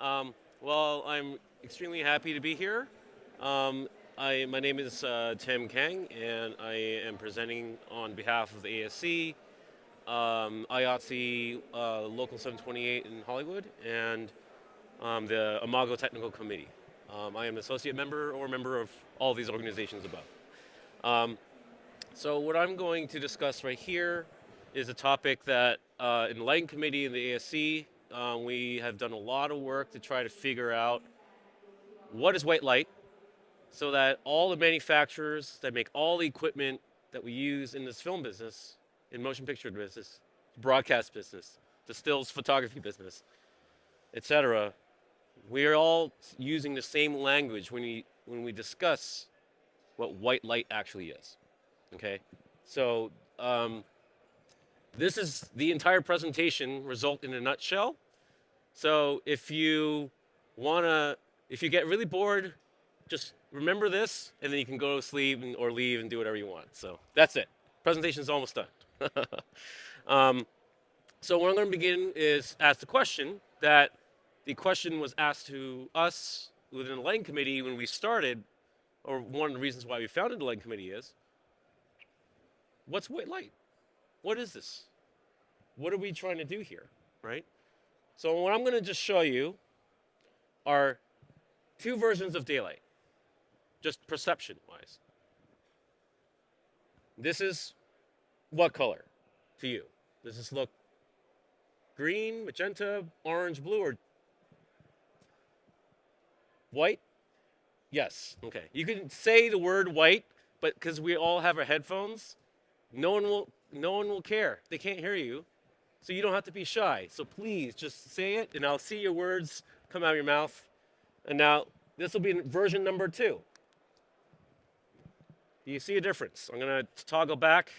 Well, I'm extremely happy to be here. Um, my name is Tim Kang, and I am presenting on behalf of the ASC, IATC Local 728 in Hollywood, and the Imago Technical Committee. I am an associate member or member of all these organizations above. Um, so what I'm going to discuss right here is a topic that in the Lighting Committee in the ASC, we have done a lot of work to try to figure out what is white light so that all the manufacturers that make all the equipment that we use in this film business, in motion picture business, broadcast business, the stills photography business, etc., we are all using the same language when we discuss what white light actually is. Okay, so this is the entire presentation result in a nutshell. So if you get really bored, just remember this, and then you can go to sleep or leave and do whatever you want. So that's it. Presentation's almost done. um, so what I'm going to begin is ask the question that the question was asked to us within the lighting committee when we started, or one of the reasons why we founded the lighting committee is, what's white light? What is this? What are we trying to do here, right? So what I'm going to just show you are two versions of daylight, just perception-wise. This is what color to you? Does this look green, magenta, orange, blue, or white? Yes. Okay. You can say the word white, but because we all have our headphones, no one will care. They can't hear you, so you don't have to be shy. So please just say it, and I'll see your words come out of your mouth. And now this will be version number 2. Do you see a difference? I'm going to toggle back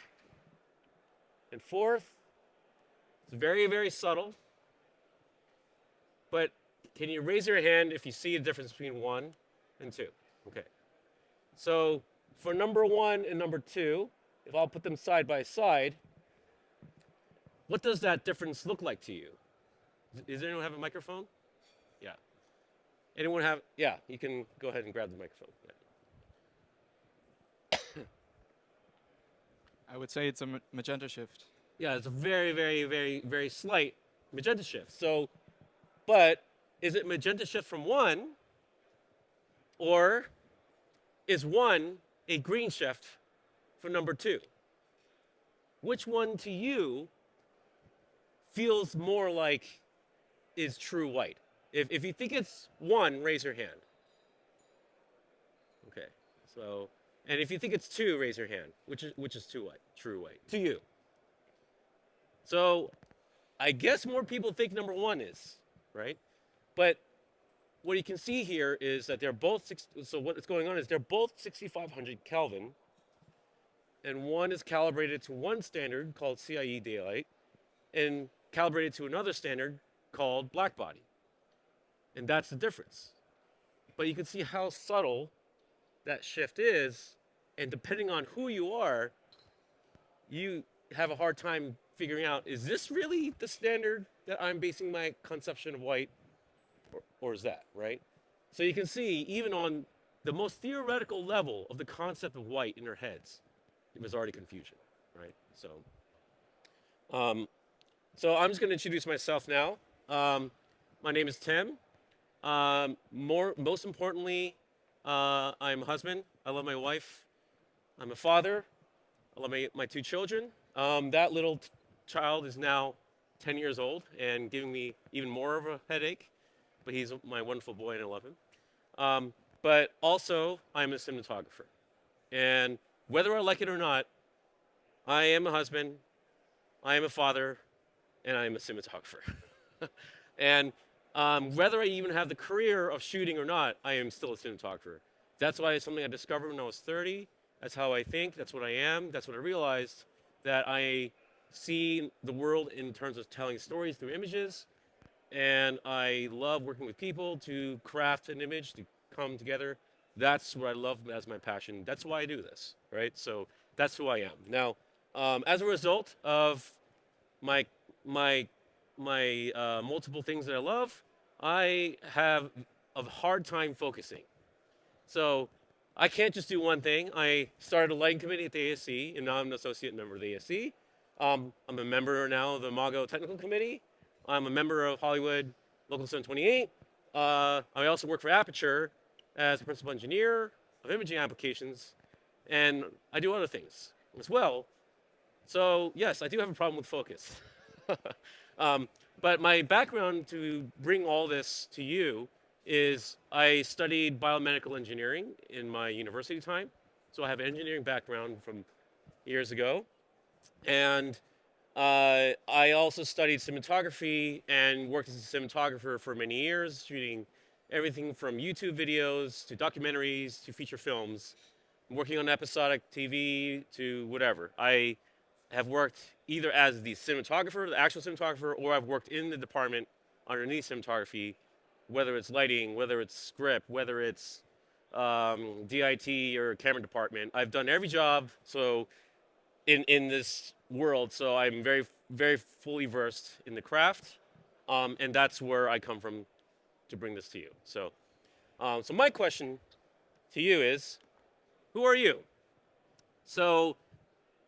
and forth. It's very, very subtle. But can you raise your hand if you see a difference between 1 and 2? Okay. So for number 1 and number 2, if I'll put them side by side, what does that difference look like to you? Does anyone have a microphone? Yeah. Anyone have? Yeah, you can go ahead and grab the microphone. Yeah. I would say it's a magenta shift. Yeah, it's a very, very, very, very slight magenta shift. So, but is it magenta shift from 1, or is 1 a green shift from number 2? Which one to you feels more like is true white? If you think it's 1, raise your hand. Okay, so, and if you think it's 2, raise your hand. Which is true white to you? So, I guess more people think number 1 is, right? But what you can see here is that they're both so what's going on is they're both 6,500 Kelvin, and one is calibrated to one standard called CIE daylight, and calibrated to another standard called black body. And that's the difference. But you can see how subtle that shift is, and depending on who you are, you have a hard time figuring out, is this really the standard that I'm basing my conception of white, or is that, right? So you can see, even on the most theoretical level of the concept of white in their heads, it was already confusion, right? So I'm just going to introduce myself now. My name is Tim. Most importantly, I'm a husband. I love my wife. I'm a father. I love my 2 children. That little child is now 10 years old and giving me even more of a headache, but he's my wonderful boy and I love him. But also, I'm a cinematographer. And whether I like it or not, I am a husband, I am a father, and I am a cinematographer. And whether I even have the career of shooting or not, I am still a cinematographer. That's why it's something I discovered when I was 30. That's how I think. That's what I am. That's what I realized, that I see the world in terms of telling stories through images. And I love working with people to craft an image, to come together. That's what I love as my passion. That's why I do this, right? So that's who I am. Now, as a result of my multiple things that I love, I have a hard time focusing. So I can't just do one thing. I started a lighting committee at the ASC, and now I'm an associate member of the ASC. I'm a member now of the Mago Technical Committee. I'm a member of Hollywood Local 728. I also work for Aperture as a principal engineer of imaging applications, and I do other things as well. So yes, I do have a problem with focus. um, but my background to bring all this to you is I studied biomedical engineering in my university time. So I have an engineering background from years ago. And I also studied cinematography and worked as a cinematographer for many years, shooting everything from YouTube videos to documentaries to feature films, working on episodic TV to whatever. I have worked either as the cinematographer, the actual cinematographer, or I've worked in the department underneath cinematography, whether it's lighting, whether it's script, whether it's DIT or camera department. I've done every job so in this world, so I'm very, very fully versed in the craft, and that's where I come from to bring this to you. So my question to you is, who are you? So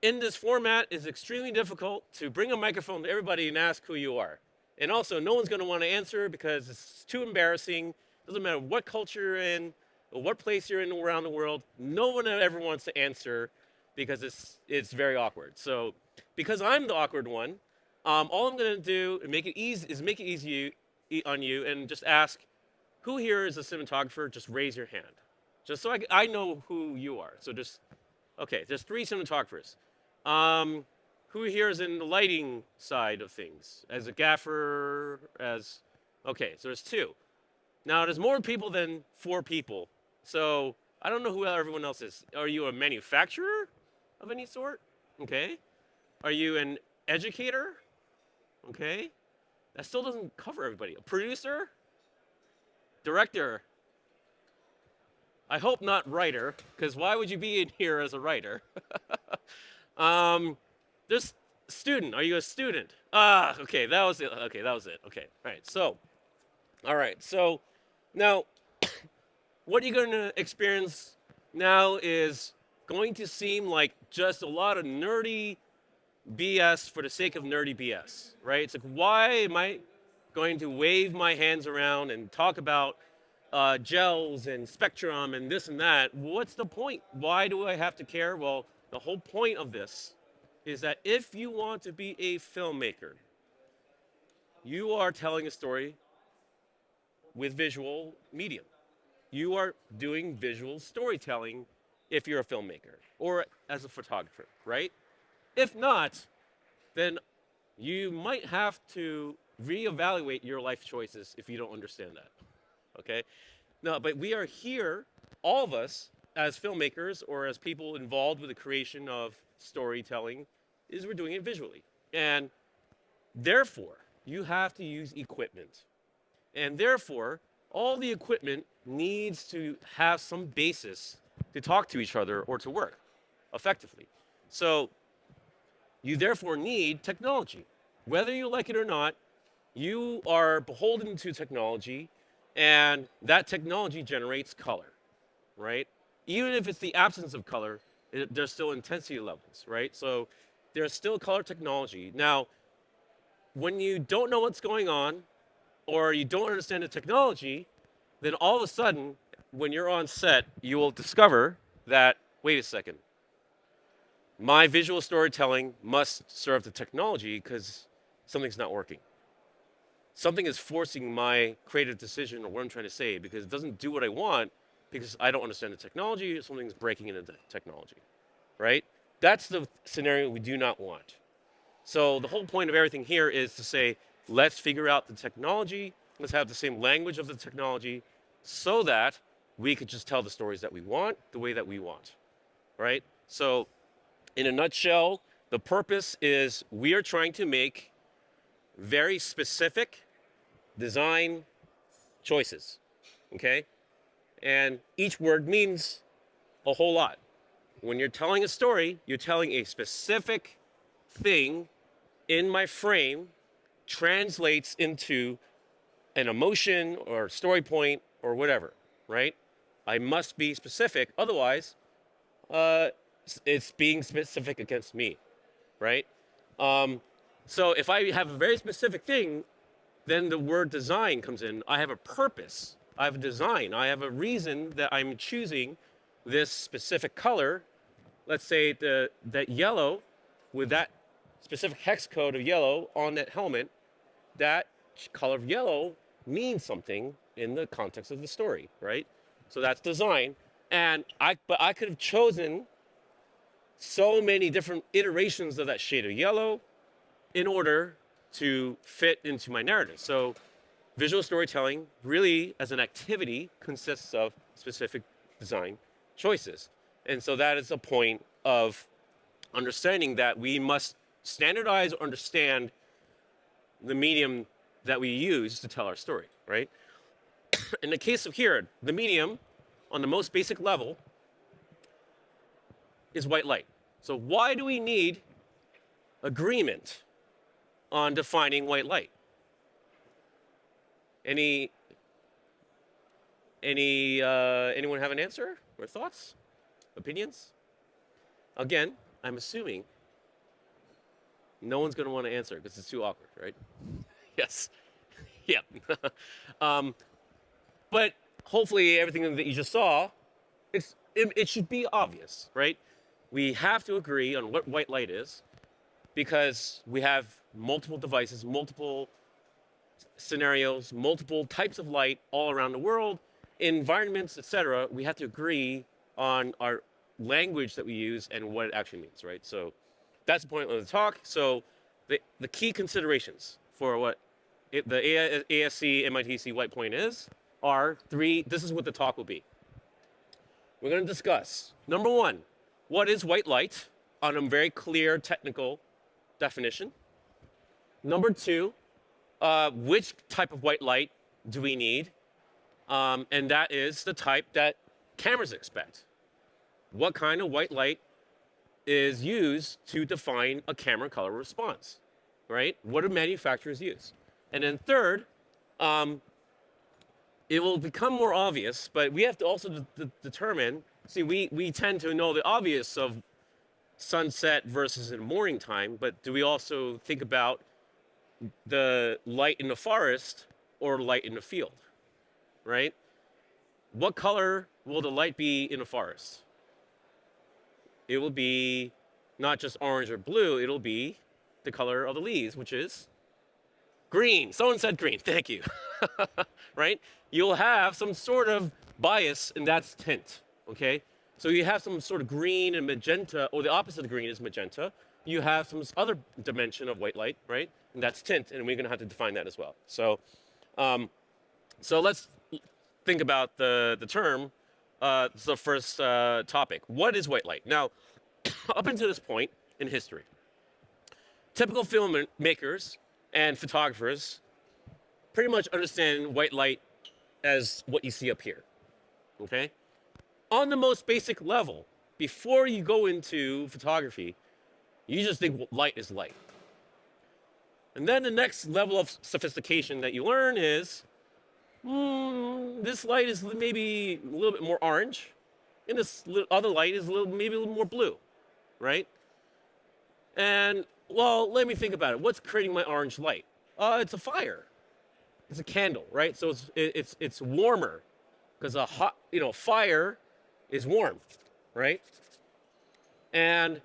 in this format, it's extremely difficult to bring a microphone to everybody and ask who you are. And also, no one's going to want to answer because it's too embarrassing. Doesn't matter what culture you're in or what place you're in around the world. No one ever wants to answer because it's very awkward. So because I'm the awkward one, all I'm going to do and make it easy on you and just ask, who here is a cinematographer? Just raise your hand. Just so I know who you are. So just, okay, there's 3 cinematographers. Who here is in the lighting side of things? As a gaffer, okay, so there's 2. Now, there's more people than 4 people. So I don't know who everyone else is. Are you a manufacturer of any sort? Okay. Are you an educator? Okay. That still doesn't cover everybody. A producer? Director? I hope not writer, because why would you be in here as a writer? There's student. Are you a student? Okay, that was it. Okay, that was it. Okay, all right. So now, what you're going to experience now is going to seem like just a lot of nerdy BS for the sake of nerdy BS, right? It's like, why am I going to wave my hands around and talk about gels and spectrum and this and that? What's the point? Why do I have to care? Well, the whole point of this is that if you want to be a filmmaker, you are telling a story with visual medium. You are doing visual storytelling if you're a filmmaker or as a photographer, right? If not, then you might have to reevaluate your life choices if you don't understand that, okay? No, but we are here, all of us, as filmmakers or as people involved with the creation of storytelling, is we're doing it visually. And therefore, you have to use equipment. And therefore, all the equipment needs to have some basis to talk to each other or to work effectively. So you therefore need technology. Whether you like it or not, you are beholden to technology, and that technology generates color, right? Even if it's the absence of color, there's still intensity levels, right? So there's still color technology. Now, when you don't know what's going on, or you don't understand the technology, then all of a sudden, when you're on set, you will discover that, wait a second, my visual storytelling must serve the technology because something's not working. Something is forcing my creative decision or what I'm trying to say because it doesn't do what I want because I don't understand the technology or something's breaking into the technology, right? That's the scenario we do not want. So the whole point of everything here is to say, let's figure out the technology, let's have the same language of the technology so that we could just tell the stories that we want the way that we want, right? So in a nutshell, the purpose is we are trying to make very specific design choices, okay? And each word means a whole lot. When you're telling a story, you're telling a specific thing in my frame translates into an emotion or story point or whatever, right? I must be specific, otherwise, uh, it's being specific against me, right? Um, so if I have a very specific thing, then the word design comes in. I have a purpose. I have a design. I have a reason that I'm choosing this specific color. Let's say that yellow, with that specific hex code of yellow on that helmet, that color of yellow means something in the context of the story, right? So that's design. But I could have chosen so many different iterations of that shade of yellow in order to fit into my narrative. So visual storytelling really as an activity consists of specific design choices. And so that is a point of understanding that we must standardize or understand the medium that we use to tell our story, right? In the case of here, the medium on the most basic level is white light. So why do we need agreement on defining white light? Anyone have an answer or thoughts, opinions? Again, I'm assuming no one's going to want to answer because it's too awkward, right? Yes. Yeah. But hopefully everything that you just saw, it should be obvious, right? We have to agree on what white light is because we have multiple devices, multiple scenarios, multiple types of light all around the world, environments, etc. We have to agree on our language that we use and what it actually means, right? So that's the point of the talk. So the key considerations for what the ASC MITC white point is are three. This is what the talk will be. We're going to discuss, number one, what is white light on a very clear technical definition. Number two, which type of white light do we need? And that is the type that cameras expect. What kind of white light is used to define a camera color response, right? What do manufacturers use? And then third, it will become more obvious, but we have to also determine, see, we tend to know the obvious of sunset versus in morning time, but do we also think about the light in the forest or light in the field, right? What color will the light be in the forest? It will be not just orange or blue, it'll be the color of the leaves, which is green. Someone said green, thank you. Right? You'll have some sort of bias, and that's tint, okay? So you have some sort of green and magenta, or the opposite of green is magenta. You have some other dimension of white light, right? And that's tint, and we're gonna have to define that as well. So, so let's think about the term. It's the first topic. What is white light? Now, up until this point in history, typical filmmakers and photographers pretty much understand white light as what you see up here, okay? On the most basic level, before you go into photography, you just think light is light. And then the next level of sophistication that you learn is, this light is maybe a little bit more orange, and this other light is maybe a little more blue, right? And, well, let me think about it. What's creating my orange light? It's a fire. It's a candle, right? So it's warmer because a hot, fire is warm, right? And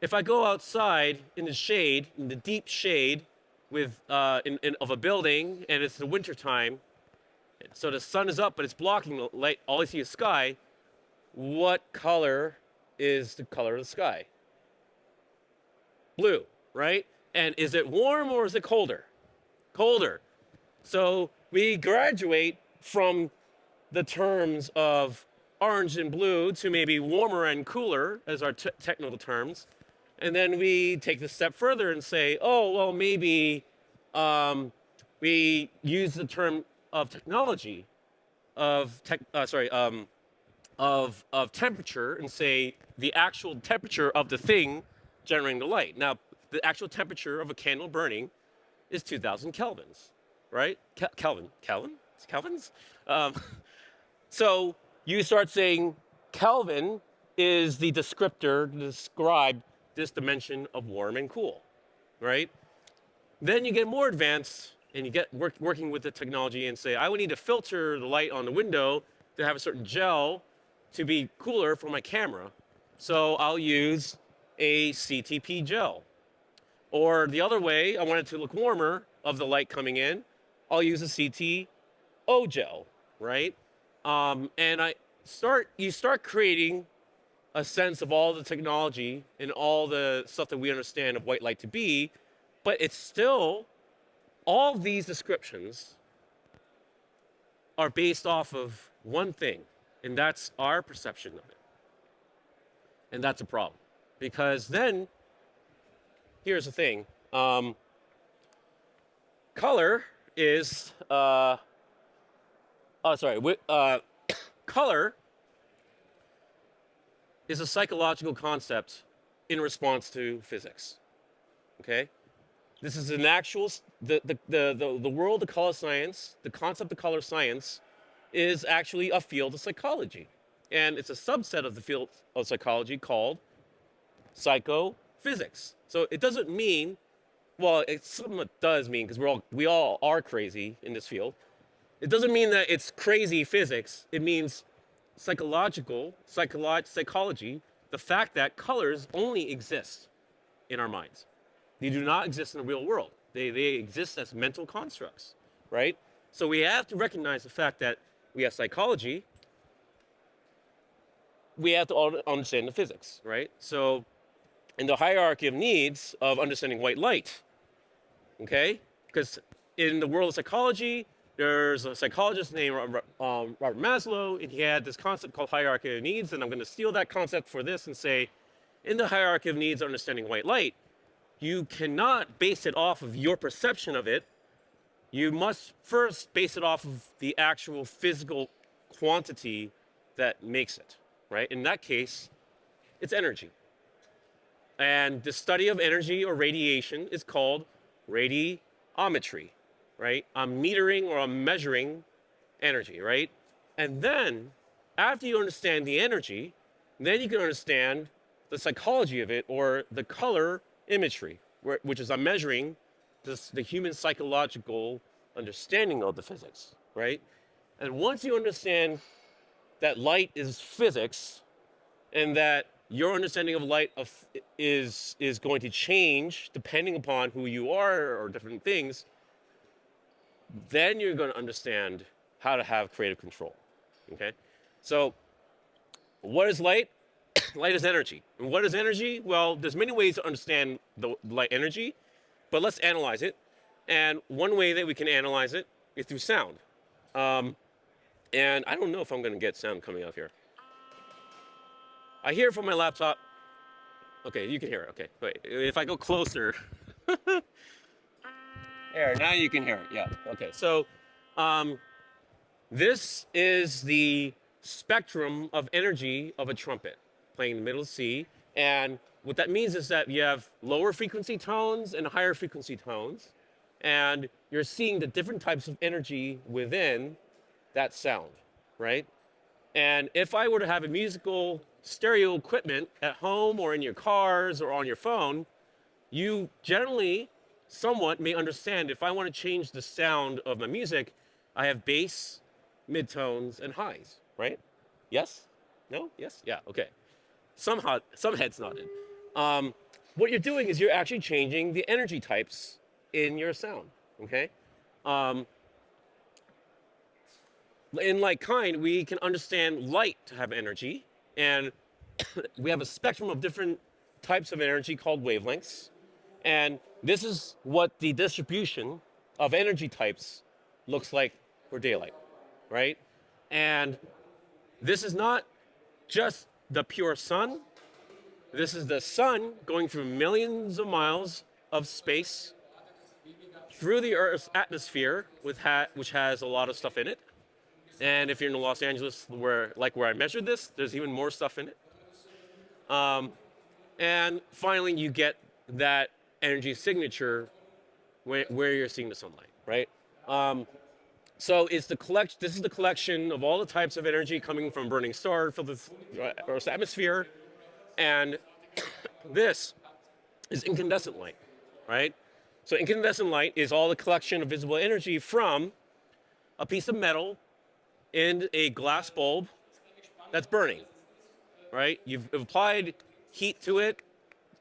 if I go outside in the shade, in the deep shade with of a building, and it's the winter time, so the sun is up, but it's blocking the light. All I see is sky. What color is the color of the sky? Blue, right? And is it warm or is it colder? Colder. So we graduate from the terms of orange and blue to maybe warmer and cooler as our technical terms. And then we take the step further and say, oh, well, maybe we use the term of technology, of temperature, and say the actual temperature of the thing generating the light. Now, the actual temperature of a candle burning is 2,000 kelvins, right? Kelvin. It's Kelvins? Um, so you start saying Kelvin is the descriptor to describe this dimension of warm and cool, right? Then you get more advanced and you get working with the technology and say, I would need to filter the light on the window to have a certain gel to be cooler for my camera. So I'll use a CTP gel. Or the other way, I want it to look warmer of the light coming in, I'll use a CTO gel, right? And you start creating a sense of all the technology and all the stuff that we understand of white light to be, but it's still, all these descriptions are based off of one thing, and that's our perception of it. And that's a problem. Because then, here's the thing. Color is, color is a psychological concept in response to physics, okay? This is an actual, the world of color science, the concept of color science is actually a field of psychology. And it's a subset of the field of psychology called psychophysics. So it doesn't mean, well, it's something that does mean, because we all are crazy in this field. It doesn't mean that it's crazy physics. It means psychology, the fact that colors only exist in our minds. They do not exist in the real world. They exist as mental constructs, right? So we have to recognize the fact that we have psychology. We have to understand the physics, right? So in the hierarchy of needs of understanding white light, okay? Because in the world of psychology, there's a psychologist named Robert Maslow, and he had this concept called hierarchy of needs, and I'm going to steal that concept for this and say, in the hierarchy of needs, understanding white light, you cannot base it off of your perception of it. You must first base it off of the actual physical quantity that makes it, right? In that case, it's energy. And the study of energy or radiation is called radiometry, right? I'm metering or I'm measuring energy, right? And then, after you understand the energy, then you can understand the psychology of it, or the color imagery, which is I'm measuring the human psychological understanding of the physics, right? And once you understand that light is physics, and that your understanding of light is going to change depending upon who you are or different things, then you're going to understand how to have creative control, okay? So what is light? Light is energy. And what is energy? Well, there's many ways to understand the light energy, but let's analyze it. And one way that we can analyze it is through sound. And I don't know if I'm going to get sound coming out here. I hear it from my laptop. Okay, you can hear it. Okay, wait. If I go closer. There, now you can hear it. Yeah, okay. So this is the spectrum of energy of a trumpet playing in the middle of C. And what that means is that you have lower frequency tones and higher frequency tones. And you're seeing the different types of energy within that sound, right? And if I were to have a musical stereo equipment at home or in your cars or on your phone, you generally somewhat may understand if I want to change the sound of my music, I have bass, midtones, and highs, right? Yes? No? Yes? Yeah, okay. Some heads nodded. What you're doing is you're actually changing the energy types in your sound, okay? In like kind, we can understand light to have energy, and we have a spectrum of different types of energy called wavelengths. And this is what the distribution of energy types looks like for daylight, right? And this is not just the pure sun. This is the sun going through millions of miles of space through the Earth's atmosphere, which has a lot of stuff in it. And if you're in Los Angeles, where I measured this, there's even more stuff in it. And finally, you get that energy signature where you're seeing the sunlight, right? So it's the collect. This is the collection of all the types of energy coming from burning star, filled with Earth's atmosphere, and this is incandescent light, right? So incandescent light is all the collection of visible energy from a piece of metal in a glass bulb that's burning, right? You've applied heat to it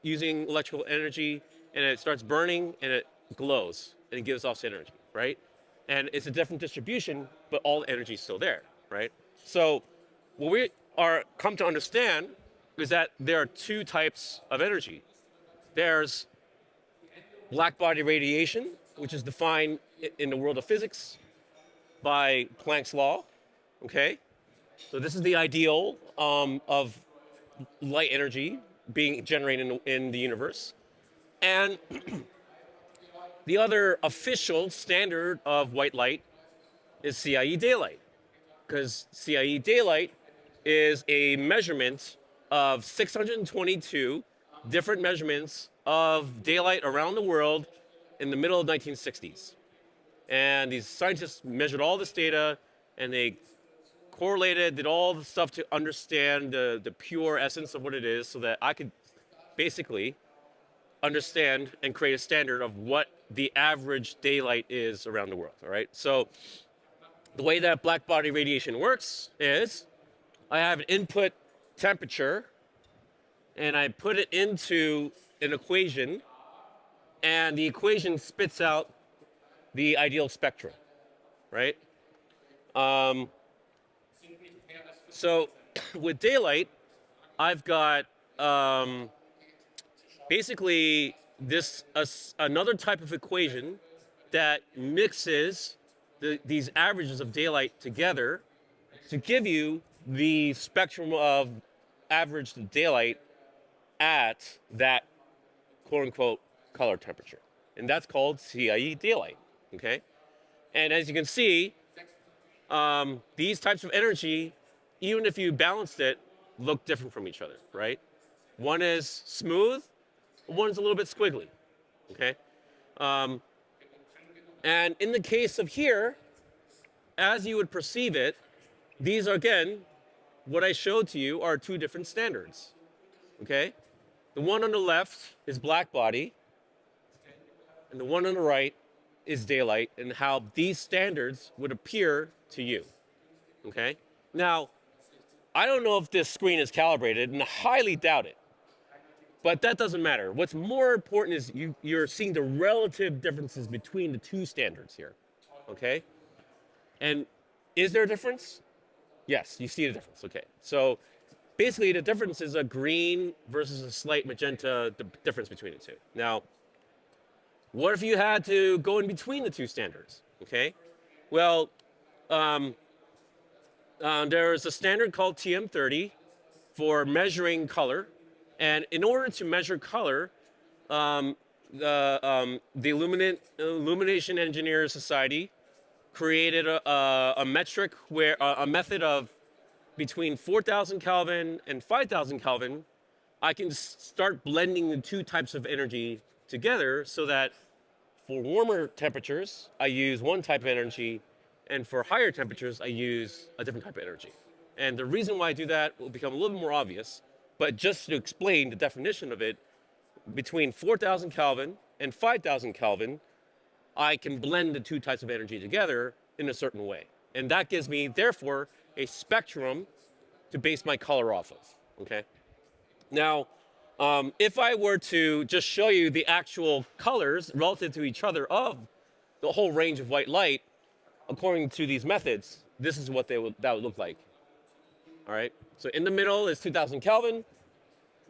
using electrical energy, and it starts burning, and it glows, and it gives off energy, right? And it's a different distribution, but all the energy is still there, right? So what we are come to understand is that there are two types of energy. There's black body radiation, which is defined in the world of physics by Planck's law, okay? So this is the ideal of light energy being generated in the universe. And the other official standard of white light is CIE daylight, because CIE daylight is a measurement of 622 different measurements of daylight around the world in the middle of 1960s. And these scientists measured all this data, and they correlated, did all the stuff to understand the pure essence of what it is, so that I could basically understand and create a standard of what the average daylight is around the world, all right? So the way that black body radiation works is I have an input temperature, and I put it into an equation, and the equation spits out the ideal spectrum, right? So with daylight, I've got basically another type of equation that mixes these averages of daylight together to give you the spectrum of average daylight at that quote-unquote color temperature. And that's called CIE daylight, okay? And as you can see, these types of energy, even if you balanced it, look different from each other, right? One is smooth, one is a little bit squiggly, okay? And in the case of here, as you would perceive it, these are, again, what I showed to you are two different standards, okay? The one on the left is black body, and the one on the right is daylight, and how these standards would appear to you, okay? Now, I don't know if this screen is calibrated, and I highly doubt it. But that doesn't matter. What's more important is you're seeing the relative differences between the two standards here, okay? And is there a difference? Yes, you see the difference, okay. So basically the difference is a green versus a slight magenta, the difference between the two. Now, what if you had to go in between the two standards, okay? Well, there is a standard called TM30 for measuring color. And in order to measure color, the Illumination Engineers Society created a metric where a method of between 4,000 Kelvin and 5,000 Kelvin, I can start blending the two types of energy together, so that for warmer temperatures, I use one type of energy, and for higher temperatures, I use a different type of energy. And the reason why I do that will become a little bit more obvious, but just to explain the definition of it, between 4,000 Kelvin and 5,000 Kelvin, I can blend the two types of energy together in a certain way. And that gives me, therefore, a spectrum to base my color off of, okay? Now, if I were to just show you the actual colors relative to each other of the whole range of white light, according to these methods, this is what that would look like, all right? So in the middle is 2,000 Kelvin.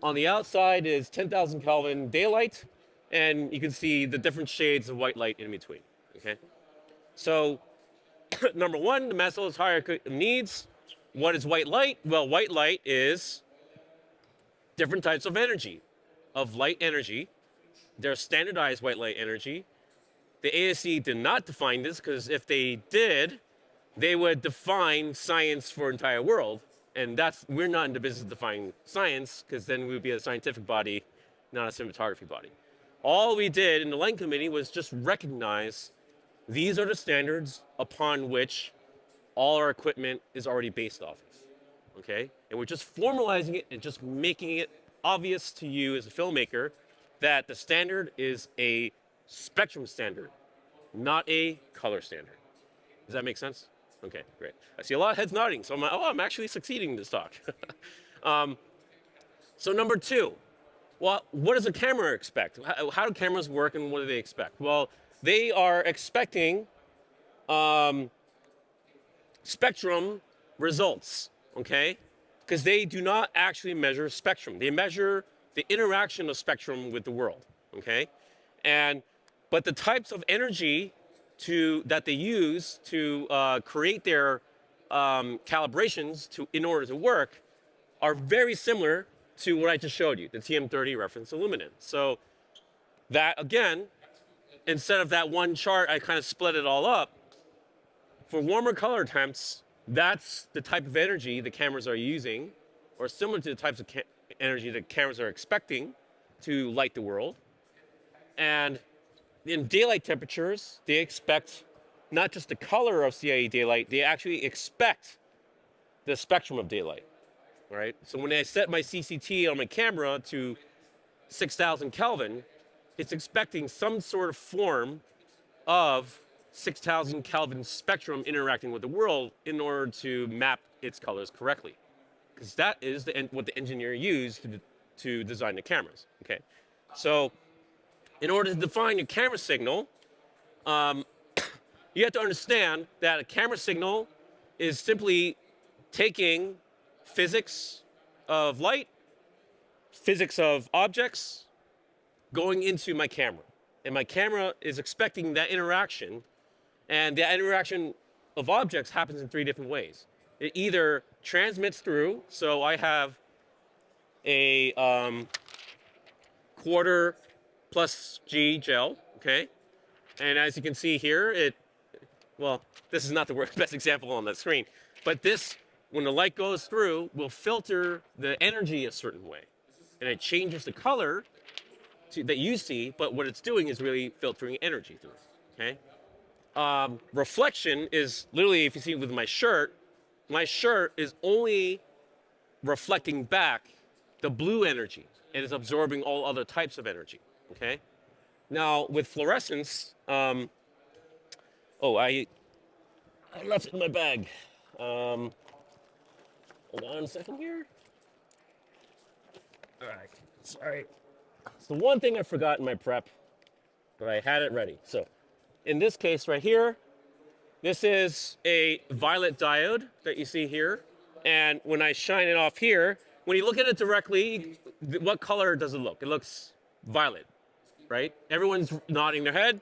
On the outside is 10,000 Kelvin daylight, and you can see the different shades of white light in between, okay? So number one, the Maslow's hierarchy of needs. What is white light? Well, white light is different types of energy, of light energy. There's standardized white light energy. The ASC did not define this, because if they did, they would define science for the entire world. And we're not in the business of defining science, because then we would be a scientific body, not a cinematography body. All we did in the Light Committee was just recognize These are the standards upon which all our equipment is already based off of, okay? And we're just formalizing it and just making it obvious to you as a filmmaker that the standard is a spectrum standard, not a color standard. Does that make sense? Okay, great. I see a lot of heads nodding, so I'm like, oh, I'm actually succeeding in this talk. So number two, well, what does a camera expect? How do cameras work and what do they expect? Well, they are expecting spectrum results, okay? Because they do not actually measure spectrum. They measure the interaction of spectrum with the world, okay? But the types of energy that they use to create their calibrations in order to work are very similar to what I just showed you, the TM30 reference illuminance. So that, again, instead of that one chart, I kind of split it all up. For warmer color temps, that's the type of energy the cameras are using, or similar to the types of energy that cameras are expecting to light the world. And in daylight temperatures, they expect not just the color of CIE daylight, they actually expect the spectrum of daylight, right? So when I set my CCT on my camera to 6,000 Kelvin, it's expecting some sort of form of 6,000 Kelvin spectrum interacting with the world in order to map its colors correctly. Because that is what the engineer used to design the cameras, okay? So in order to define your camera signal, you have to understand that a camera signal is simply taking physics of light, physics of objects, going into my camera. And my camera is expecting that interaction, and the interaction of objects happens in three different ways. It either transmits through, so I have a quarter plus G gel, okay? And as you can see here, well, this is not the best example on the screen, but this, when the light goes through, will filter the energy a certain way. And it changes the color that you see, but what it's doing is really filtering energy through, okay? Reflection is literally, if you see with my shirt is only reflecting back the blue energy and is absorbing all other types of energy, okay? Now, with fluorescence, I left it in my bag. Hold on a second here. All right, sorry. It's the one thing I forgot in my prep, but I had it ready. So in this case right here, this is a violet diode that you see here. And when I shine it off here, when you look at it directly, what color does it look? It looks violet, right? Everyone's nodding their head.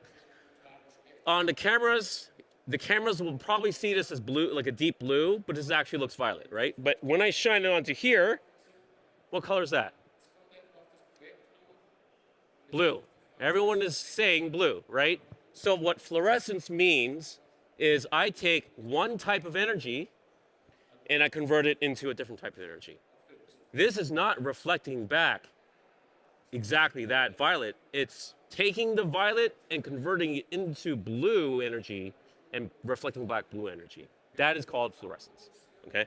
On the cameras will probably see this as blue, like a deep blue, but this actually looks violet, right? But when I shine it onto here, what color is that? Blue. Everyone is saying blue, right? So what fluorescence means is I take one type of energy and I convert it into a different type of energy. This is not reflecting back exactly that violet. It's taking the violet and converting it into blue energy and reflecting back blue energy. That is called fluorescence, okay?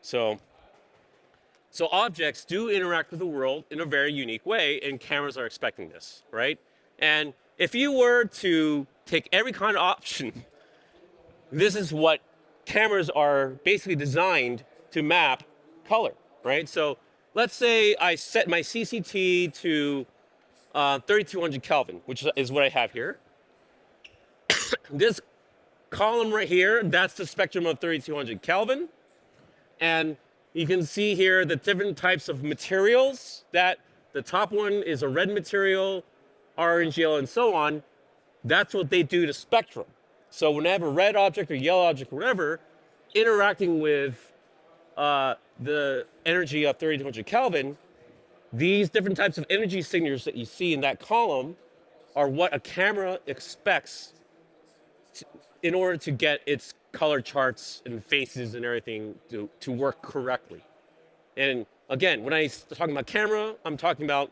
So objects do interact with the world in a very unique way, and cameras are expecting this, right? And if you were to take every kind of option, this is what cameras are basically designed to map color, right? So let's say I set my CCT to 3200 Kelvin, which is what I have here. This column right here, that's the spectrum of 3200 Kelvin. And you can see here the different types of materials. That the top one is a red material, orange, yellow, and so on. That's what they do to spectrum. So when I have a red object or yellow object or whatever, interacting with the energy of 3200 Kelvin, these different types of energy signatures that you see in that column are what a camera expects in order to get its color charts and faces and everything to work correctly. And again, when I'm talking about camera, I'm talking about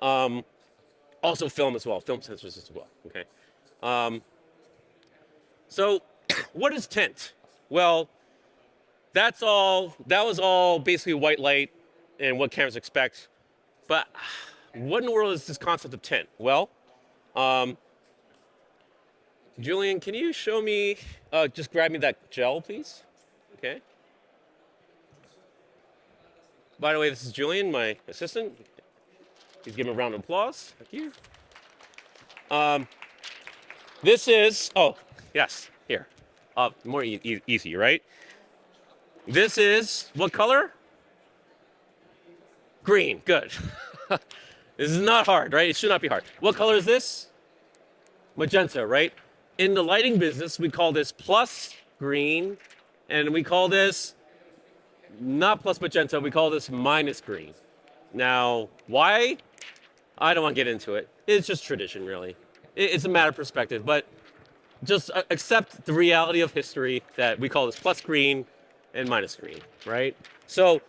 also film as well, film sensors as well, okay? So what is tint? Well, that was all basically white light and what cameras expect. But what in the world is this concept of tint? Well, Julian, can you show me, just grab me that gel, please? Okay. By the way, this is Julian, my assistant. Please give him a round of applause. Thank you. This is, oh, yes, here. More easy, right? This is what color? Green, good. This is not hard, right? It should not be hard. What color is this? Magenta, right? In the lighting business, we call this plus green, and we call this not plus magenta, we call this minus green. Now, why? I don't want to get into it. It's just tradition, really. It's a matter of perspective, but just accept the reality of history that we call this plus green and minus green, right? So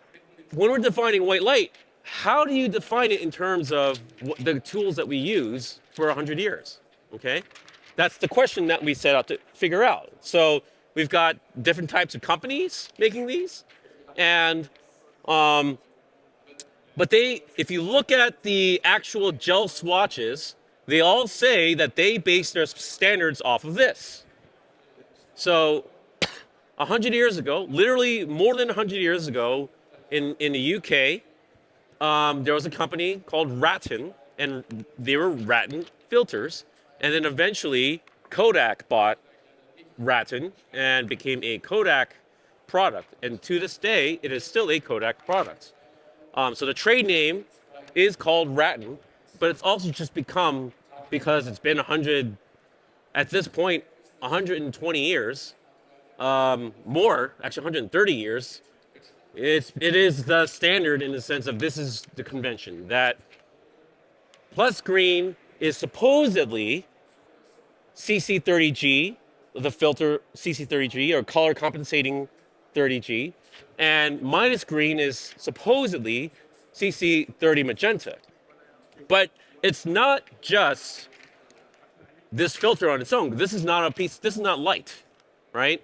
when we're defining white light, how do you define it in terms of the tools that we use for 100 years, okay? That's the question that we set out to figure out. So we've got different types of companies making these, and but if you look at the actual gel swatches, they all say that they base their standards off of this. So 100 years ago, literally more than 100 years ago, in the UK, there was a company called Rattan, and they were Rattan filters. And then eventually Kodak bought Rattan and became a Kodak product. And to this day, it is still a Kodak product. So the trade name is called Rattan, but it's also just become, because it's been 100, at this point, 120 years, more, actually 130 years, it is the standard in the sense of this is the convention, that plus green is supposedly CC30G, the filter CC30G, or color compensating 30G, and minus green is supposedly CC30 magenta. But it's not just this filter on its own. This is not this is not light, right?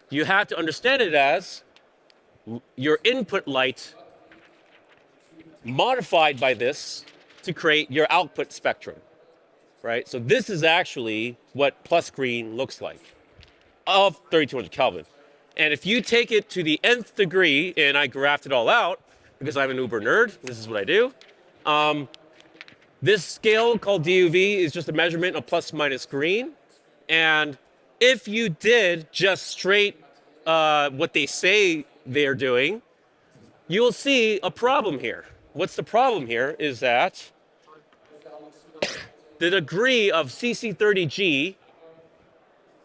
You have to understand it as your input light modified by this to create your output spectrum, right? So this is actually what plus green looks like of 3200 Kelvin. And if you take it to the nth degree, and I graphed it all out because I'm an uber nerd, this is what I do. This scale called DUV is just a measurement of plus minus green. And if you did just straight what they say they're doing, you'll see a problem here. What's the problem here is that the degree of CC30G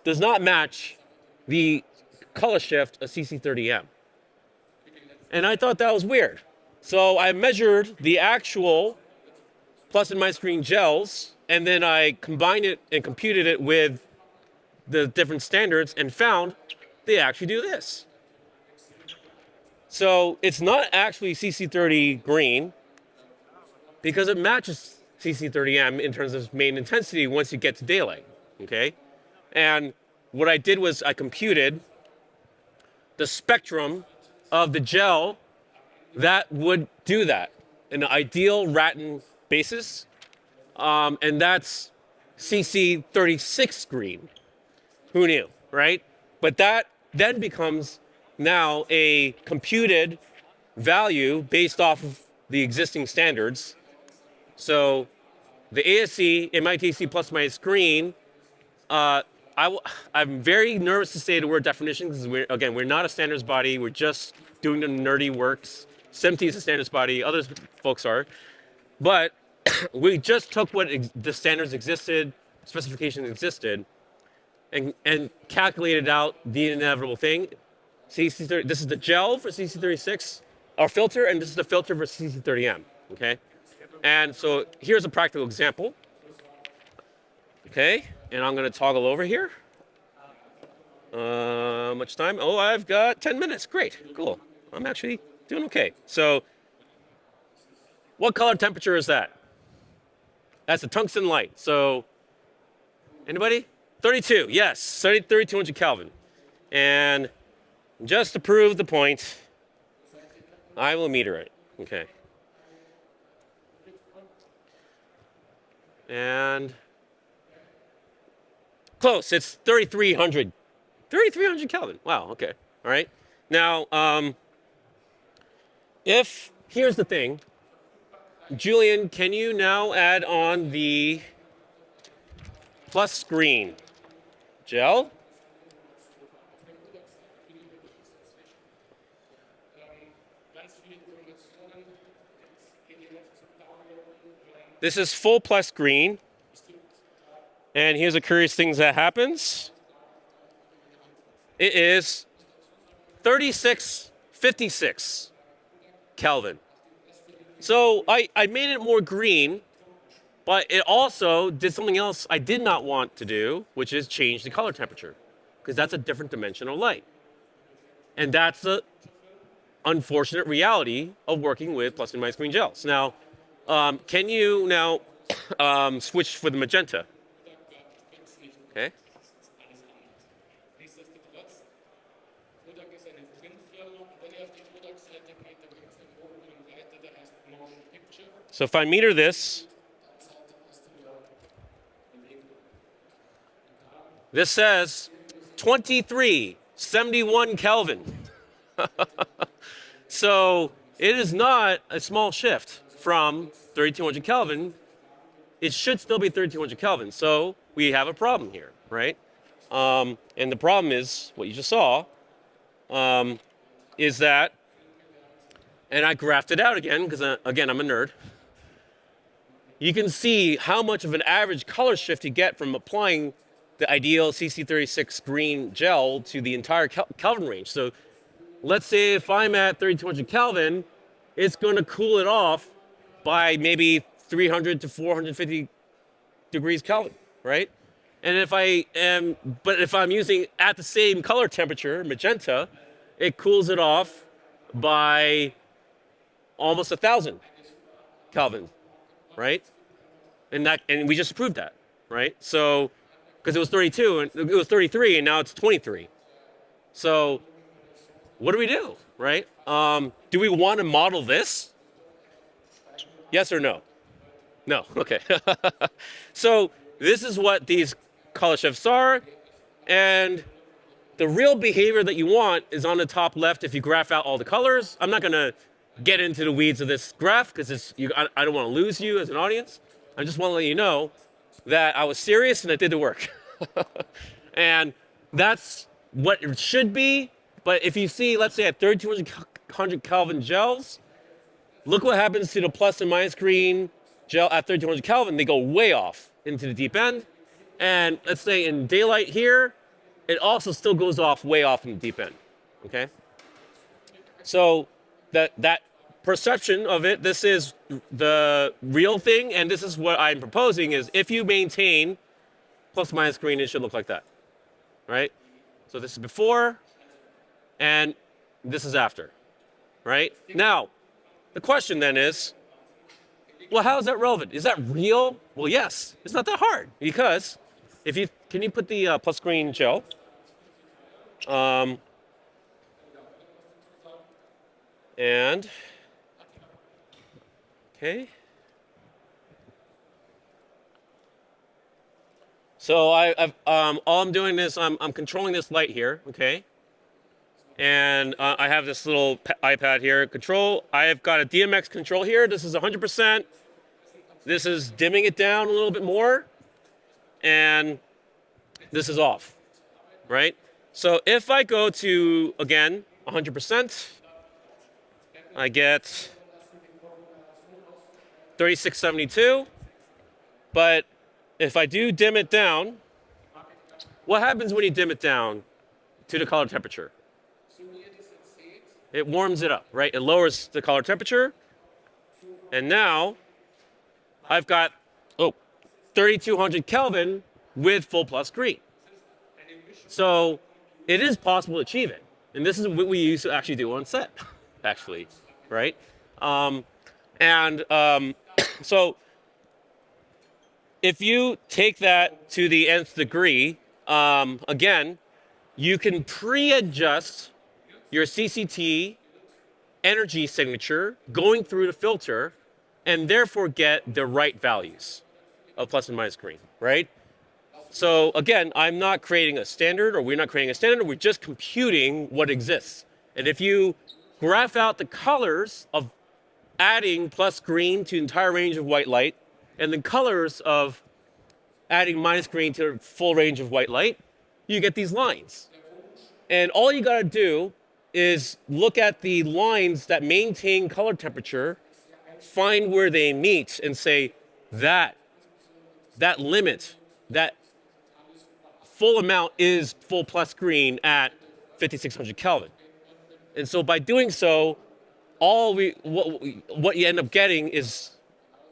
does not match the color shift of CC30M. And I thought that was weird. So I measured the actual plus and minus green gels, and then I combined it and computed it with the different standards and found they actually do this. So it's not actually CC30 green because it matches CC30M in terms of main intensity once you get to daylight, okay? And what I did was I computed the spectrum of the gel that would do that in an ideal Rattan basis, and that's CC36 green. Who knew, right? But that then becomes now a computed value based off of the existing standards. So the ASC MITC plus minus green, I'm very nervous to say the word definition because we're not a standards body. We're just doing the nerdy works. SMT is a standards body. Other folks are. But we just took what the standards existed, specifications existed, and calculated out the inevitable thing. CC30, this is the gel for CC36, our filter, and this is the filter for CC30M, okay? And so here's a practical example, okay? And I'm gonna toggle over here. Much time? Oh, I've got 10 minutes, great, cool. I'm actually doing okay. So what color temperature is that? That's a tungsten light, so anybody? 32, yes, 3200 Kelvin. And just to prove the point, I will meter it. Okay. And close, it's 3300. 3300 Kelvin. Wow, okay. All right. Now, here's the thing, Julian, can you now add on the plus screen gel? This is full plus green. And here's a curious thing that happens. It is 3656 Kelvin. So I made it more green, but it also did something else I did not want to do, which is change the color temperature, because that's a different dimension of light. And that's the unfortunate reality of working with plus and minus green gels. Now, can you now switch for the magenta? Okay. So if I meter this, this says 2371 Kelvin. So it is not a small shift from 3200 Kelvin. It should still be 3200 Kelvin. So we have a problem here, right? And the problem is what you just saw, is that, and I graphed it out again because again I'm a nerd. You can see how much of an average color shift you get from applying the ideal CC36 green gel to the entire Kelvin range. So let's say if I'm at 3200 Kelvin, it's going to cool it off by maybe 300 to 450 degrees Kelvin, right? And but if I'm using at the same color temperature, magenta, it cools it off by almost 1,000 Kelvin, right? And we just proved that, right? So, because it was 32 and it was 33 and now it's 23. So, what do we do, right? Do we want to model this? Yes or no? No, okay. So this is what these color shifts are, and the real behavior that you want is on the top left if you graph out all the colors. I'm not gonna get into the weeds of this graph because I don't want to lose you as an audience. I just want to let you know that I was serious and I did the work. And that's what it should be. But if you see, let's say at 3200 Kelvin gels, look what happens to the plus and minus green gel at 3200 Kelvin. They go way off into the deep end. And let's say in daylight here, it also still goes off way off in the deep end, okay? So that perception of it, this is the real thing, and this is what I'm proposing is if you maintain plus minus green, it should look like that, right? So this is before, and this is after, right? Now, the question then is, well, how is that relevant? Is that real? Well, yes, it's not that hard because can you put the plus green gel? And, okay. So all I'm doing is I'm controlling this light here, okay? And I have this little iPad here, control. I've got a DMX control here. This is 100%. This is dimming it down a little bit more. And this is off, right? So if I go to, again, 100%, I get 3672. But if I do dim it down, what happens when you dim it down to the color temperature? It warms it up, right? It lowers the color temperature. And now I've got 3200 Kelvin with full plus green. So it is possible to achieve it. And this is what we used to actually do on set, actually, right? So if you take that to the nth degree, Again, you can pre-adjust your CCT energy signature going through the filter and therefore get the right values of plus and minus green, right? So again, I'm not creating a standard, or we're not creating a standard, we're just computing what exists. And if you graph out the colors of adding plus green to the entire range of white light, and the colors of adding minus green to the full range of white light, you get these lines. And all you gotta do is look at the lines that maintain color temperature, find where they meet, and say that limit, that full amount is full plus green at 5600 Kelvin. And so by doing so, what you end up getting is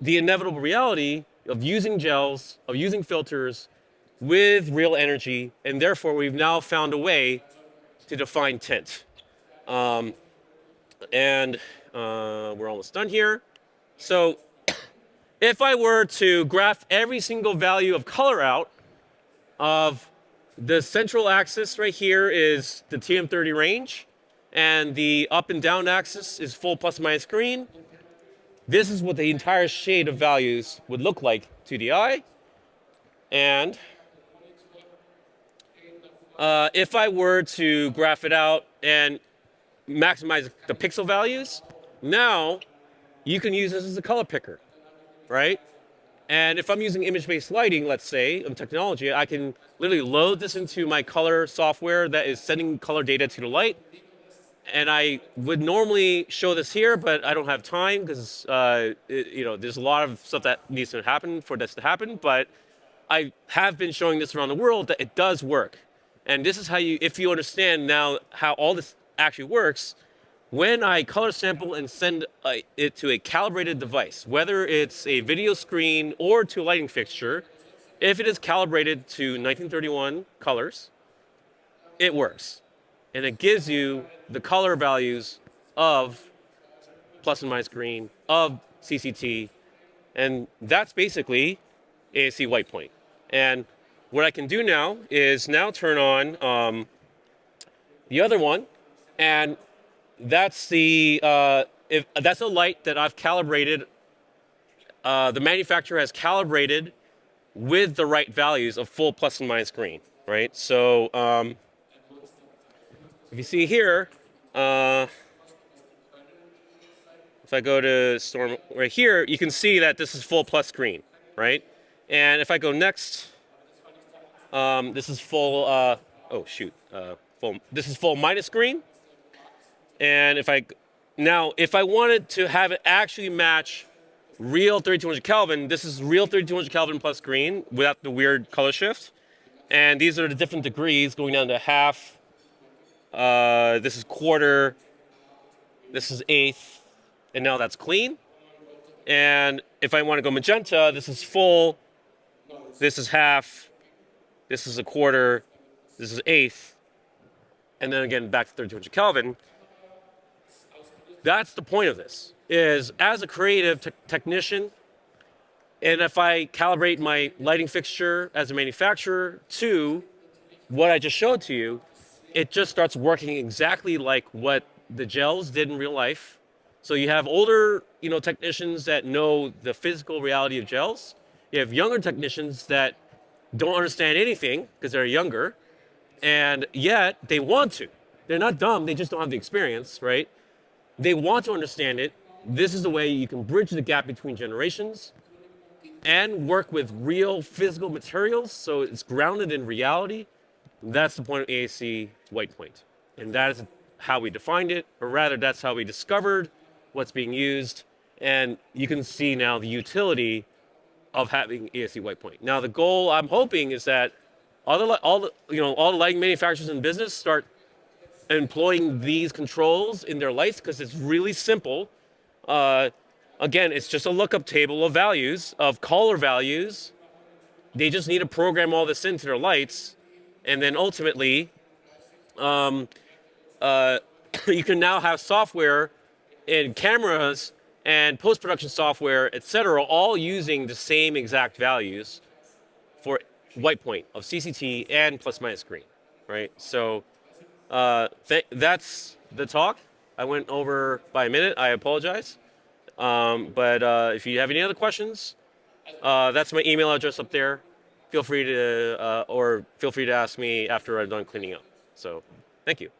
the inevitable reality of using gels, of using filters with real energy, and therefore we've now found a way to define tint. We're almost done here. So if I were to graph every single value of color out of the central axis right here is the TM30 range, and the up and down axis is full plus minus green. This is what the entire shade of values would look like to the eye. And if I were to graph it out and maximize the pixel values, now you can use this as a color picker, right? And if I'm using image-based lighting, let's say, in technology, I can literally load this into my color software that is sending color data to the light. And I would normally show this here, but I don't have time because there's a lot of stuff that needs to happen for this to happen. But I have been showing this around the world that it does work. And this is how if you understand now how all this actually works, when I color sample and send it to a calibrated device, whether it's a video screen or to a lighting fixture, if it is calibrated to 1931 colors, it works. And it gives you the color values of plus and minus green, of CCT, and that's basically ASC white point. And what I can do now is turn on the other one, and that's that's a light that I've calibrated. The manufacturer has calibrated with the right values of full plus and minus green, right? So if you see here, if I go to Storm right here, you can see that this is full plus green, right? And if I go next, this is full. This is full minus green. And if I wanted to have it actually match real 3200 Kelvin, this is real 3200 Kelvin plus green without the weird color shift. And these are the different degrees going down to half. This is quarter. This is eighth. And now that's clean. And if I want to go magenta, this is full. This is half. This is a quarter. This is eighth. And then again, back to 3200 Kelvin. That's the point of this, is as a creative technician, and if I calibrate my lighting fixture as a manufacturer to what I just showed to you, it just starts working exactly like what the gels did in real life. So you have older, technicians that know the physical reality of gels. You have younger technicians that don't understand anything because they're younger, and yet they want to. They're not dumb, they just don't have the experience, right? They want to understand it. This is the way you can bridge the gap between generations and work with real physical materials, so it's grounded in reality. That's the point of ASC white point. And that is how we defined it, or rather that's how we discovered what's being used. And you can see now the utility of having ASC white point. Now the goal I'm hoping is that all the lighting manufacturers in business start employing these controls in their lights, because it's really simple. Again, it's just a lookup table of values, of color values. They just need to program all this into their lights, and then ultimately, you can now have software and cameras and post-production software, etc., all using the same exact values for white point of CCT and plus minus green, right? So that's the talk. I went over by a minute. I apologize. But if you have any other questions, that's my email address up there. Feel free to ask me after I'm done cleaning up. So, thank you.